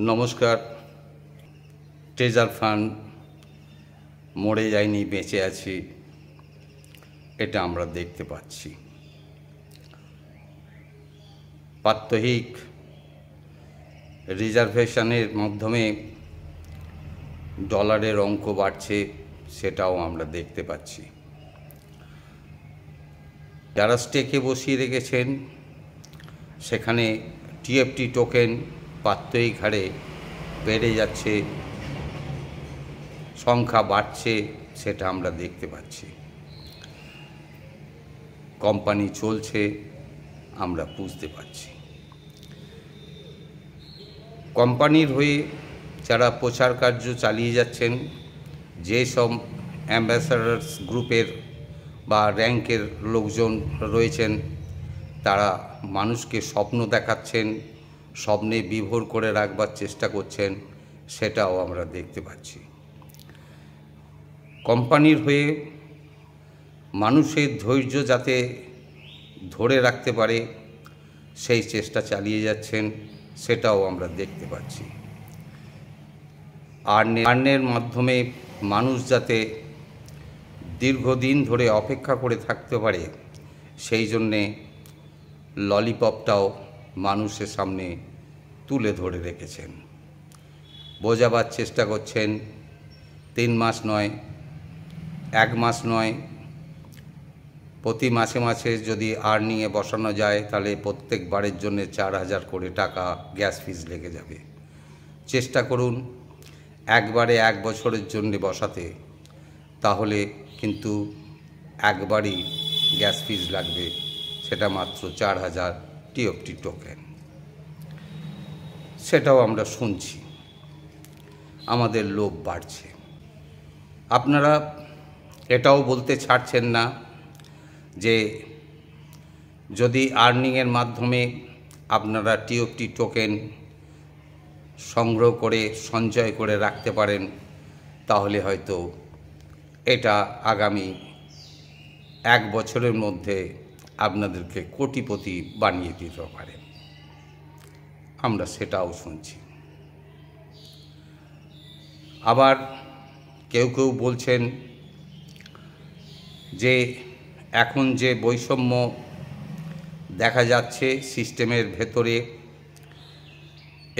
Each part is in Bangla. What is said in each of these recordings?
নমস্কার। ট্রেজার ফান্ড মরে যায়নি, বেঁচে আছি, এটা আমরা দেখতে পাচ্ছি। প্রাত্যহিক রিজার্ভেশনের মাধ্যমে ডলারের অঙ্ক বাড়ছে, সেটাও আমরা দেখতে পাচ্ছি। যারা স্টেকে বসিয়ে রেখেছেন সেখানে টিএফটি টোকেন প্রাত্যহিক হারে বেড়ে যাচ্ছে, সংখ্যা বাড়ছে, সেটা আমরা দেখতে পাচ্ছি। কোম্পানি চলছে, আমরা বুঝতে পারছি। কোম্পানির হয়ে যারা প্রচার কার্য চালিয়ে যাচ্ছেন, যেসব অ্যাম্বাসাডার্স গ্রুপের বা র্যাঙ্কের লোকজন রয়েছেন, তারা মানুষকে স্বপ্ন দেখাচ্ছেন, স্বপ্নে বিভোর করে রাখবার চেষ্টা করছেন, সেটাও আমরা দেখতে পাচ্ছি। কোম্পানির হয়ে মানুষের ধৈর্য যাতে ধরে রাখতে পারে সেই চেষ্টা চালিয়ে যাচ্ছেন, সেটাও আমরা দেখতে পাচ্ছি। আর্নের মাধ্যমে মানুষ যাতে দীর্ঘদিন ধরে অপেক্ষা করে থাকতে পারে, সেই জন্যে ললিপপটাও মানুষের সামনে তুলে ধরে রেখেছেন। বোঝাবার চেষ্টা করছেন 3 মাস নয়, 1 মাস নয়, প্রতি মাসে মাসে যদি আর্নিংয়ে বসানো যায় তাহলে প্রত্যেকবারের জন্য 4000 করে টাকা গ্যাস ফিজ লেগে যাবে। চেষ্টা করুন একবারে 1 বছরের জন্য বসাতে, তাহলে কিন্তু একবারই গ্যাস ফিজ লাগবে, সেটা মাত্র 4000 টিএফটি টোকেন। সেটাও আমরা শুনছি, আমাদের লোভ বাড়ছে। আপনারা এটাও বলতে ছাড়ছেন না যে যদি আর্নিংয়ের মাধ্যমে আপনারা টিএফটি টোকেন সংগ্রহ করে সঞ্চয় করে রাখতে পারেন, তাহলে হয়তো এটা আগামী 1 বছরের মধ্যে আপনাদেরকে কোটিপতি বানিয়ে দিতে পারে। আমরা সেটাও শুনছি। আবার কেউ কেউ বলছেন যে এখন যে বৈষম্য দেখা যাচ্ছে সিস্টেমের ভেতরে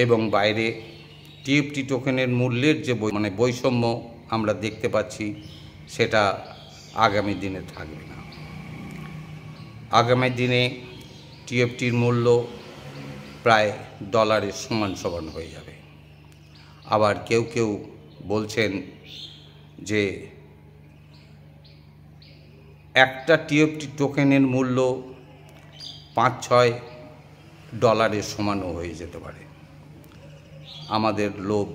এবং বাইরে, টিএফটি টোকেনের মূল্যের যে বৈষম্য আমরা দেখতে পাচ্ছি, সেটা আগামী দিনে থাকবে না। আগামী দিনে টিএফটির মূল্য প্রায় ডলারের সমান হয়ে যাবে। আবার কেউ কেউ বলছেন যে একটা টিএফটি টোকেনের মূল্য 5-6 ডলারের সমানও হয়ে যেতে পারে। আমাদের লোভ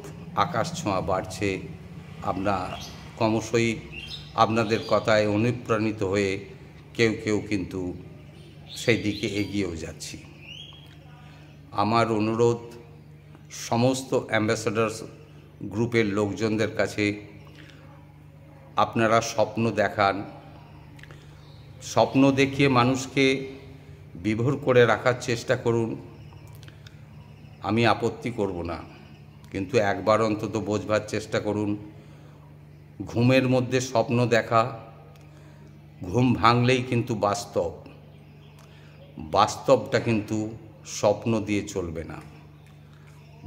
আকাশ ছোঁয়া বাড়ছে। আমরা ক্রমশই আপনাদের কথায় অনুপ্রাণিত হয়ে কেউ কেউ কিন্তু সেই দিকে এগিয়েও যাচ্ছি। আমার অনুরোধ সমস্ত অ্যাম্বাসাডার্স গ্রুপের লোকজনদের কাছে, আপনারা স্বপ্ন দেখান, স্বপ্ন দেখিয়ে মানুষকে বিভোর করে রাখার চেষ্টা করুন। আমি আপত্তি করব না, কিন্তু একবার অন্তত বোঝবার চেষ্টা করুন। ঘুমের মধ্যে স্বপ্ন দেখা, ঘুম ভাঙলেই কিন্তু বাস্তবটা কিন্তু স্বপ্ন দিয়ে চলবে না।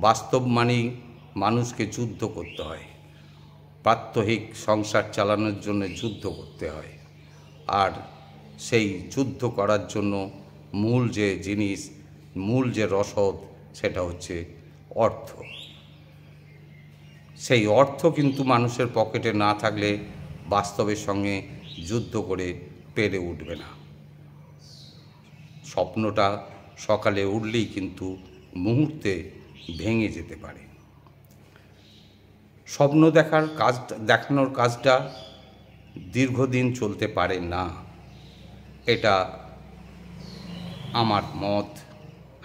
বাস্তব মানেই মানুষকে যুদ্ধ করতে হয়, প্রাত্যহিক সংসার চালানোর জন্য যুদ্ধ করতে হয়। আর সেই যুদ্ধ করার জন্য মূল যে জিনিস, মূল যে রসদ, সেটা হচ্ছে অর্থ। সেই অর্থ কিন্তু মানুষের পকেটে না থাকলে বাস্তবের সঙ্গে যুদ্ধ করে পেরে উঠবে না। স্বপ্নটা সকালে উঠলেই কিন্তু মুহূর্তে ভেঙে যেতে পারে। স্বপ্ন দেখানোর কাজটা দীর্ঘদিন চলতে পারে না, এটা আমার মত,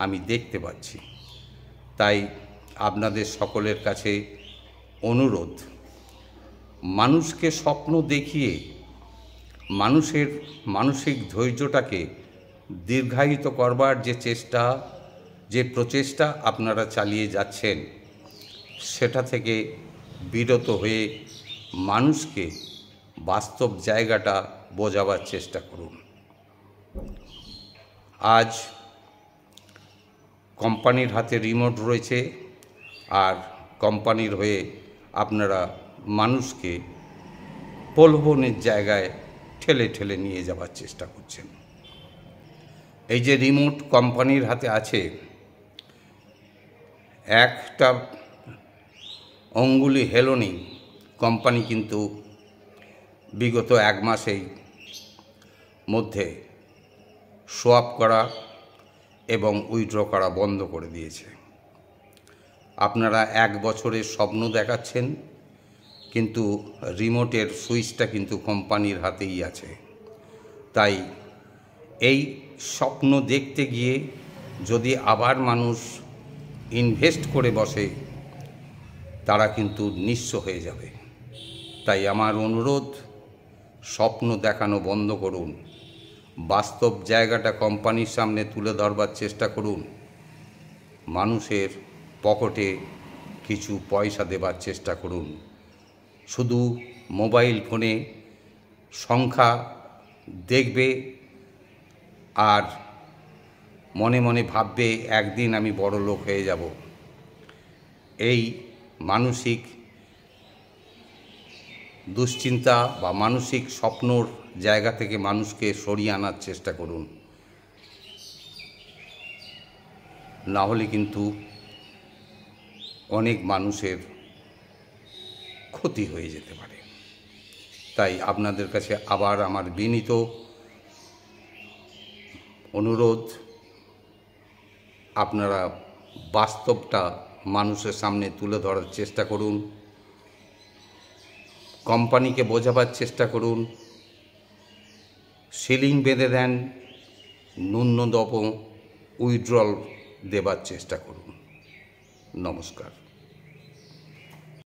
আমি দেখতে পাচ্ছি। তাই আপনাদের সকলের কাছে অনুরোধ, মানুষকে স্বপ্ন দেখিয়ে মানুষের মানসিক ধৈর্যটাকে দীর্ঘায়িত করবার যে প্রচেষ্টা আপনারা চালিয়ে যাচ্ছেন, সেটা থেকে বিরত হয়ে মানুষকে বাস্তব জায়গাটা বোঝাবার চেষ্টা করুন। আজ কোম্পানির হাতে রিমোট রয়েছে, আর কোম্পানির হয়ে আপনারা মানুষকে প্রলোভনের জায়গায় ঠেলে ঠেলে নিয়ে যাওয়ার চেষ্টা করছেন। এই যে রিমোট কোম্পানির হাতে আছে, একটা অঙ্গুলি হেলনই কোম্পানি কিন্তু বিগত 1 মাসেই মধ্যে সোয়াপ করা এবং উইথড্র করা বন্ধ করে দিয়েছে। আপনারা 1 বছরের স্বপ্ন দেখাচ্ছেন, কিন্তু রিমোটের সুইচটা কিন্তু কোম্পানির হাতেই আছে। তাই এই স্বপ্ন দেখতে গিয়ে যদি আবার মানুষ ইনভেস্ট করে বসে, তারা কিন্তু নিঃস্ব হয়ে যাবে। তাই আমার অনুরোধ, স্বপ্ন দেখানো বন্ধ করুন, বাস্তব জায়গাটা কোম্পানির সামনে তুলে ধরবার চেষ্টা করুন, মানুষের পকেটে কিছু পয়সা দেবার চেষ্টা করুন। শুধু মোবাইল ফোনে সংখ্যা দেখবে আর মনে মনে ভাববে একদিন আমি বড় লোক হয়ে যাব। এই মানসিক দুশ্চিন্তা বা মানসিক স্বপ্নর জায়গা থেকে মানুষকে সরিয়ে আনার চেষ্টা করুন, না হলে কিন্তু অনেক মানুষের ক্ষতি হয়ে যেতে পারে। তাই আপনাদের কাছে আবার আমার বিনীত অনুরোধ, আপনারা বাস্তবটা মানুষের সামনে তুলে ধরার চেষ্টা করুন, কোম্পানিকে বোঝাবার চেষ্টা করুন, সিলিং বেঁধে দেন, ন্যূনতম উইথড্রল দেবার চেষ্টা করুন। নমস্কার।